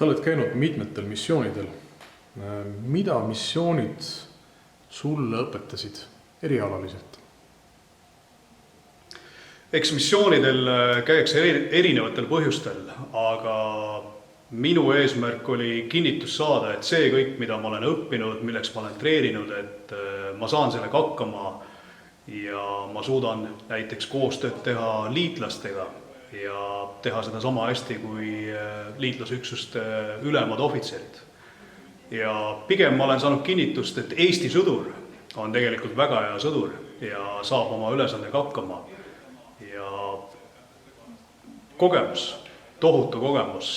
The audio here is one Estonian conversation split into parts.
Sa oled käinud mitmetel missioonidel. Mida missioonid sulle õpetasid erialaliselt? Eks missioonidel käiakse erinevatel põhjustel, aga minu eesmärk oli kinnitus saada, et see kõik, mida ma olen õppinud, milleks ma olen treeninud, et ma saan sellega hakkama ja ma suudan näiteks koostööd teha liitlastega ja teha seda sama hästi kui liitlasüksuste ülemad ohvitserid. Ja pigem ma olen saanud kinnitust, et Eesti sõdur on tegelikult väga hea sõdur ja saab oma ülesandega hakkama. Ja kogemus, tohutu kogemus,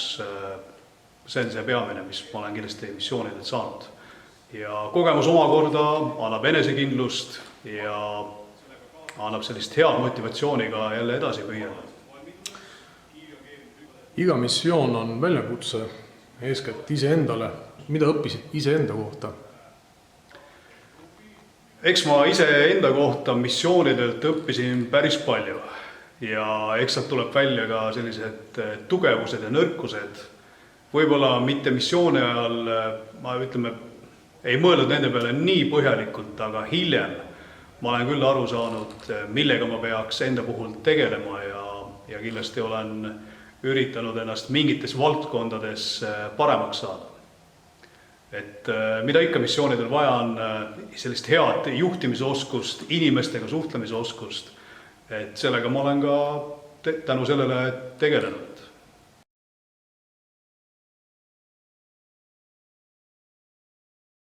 see on see peamine, mis ma olen kindlasti missioonidelt saanud. Ja kogemus omakorda annab enesekindlust ja annab sellist head motivatsiooniga jälle edasi püüelda. Iga missioon on väljakutse eeskätt iseendale. Mida õppisid iseenda kohta? Eks ma iseenda kohta missioonidelt õppisin päris palju ja eks sealt tuleb välja ka sellised tugevused ja nõrkused. Võib-olla mitte missiooni ajal, ma ei mõelnud nende peale nii põhjalikult, aga hiljem ma olen küll aru saanud, millega ma peaks enda puhul tegelema ja kindlasti olen üritanud ennast mingites valdkondades paremaks saada. Et mida ikka missioonidel vaja on sellist head juhtimisoskust, inimestega suhtlemise oskust, et sellega ma olen ka tänu sellele tegelenud.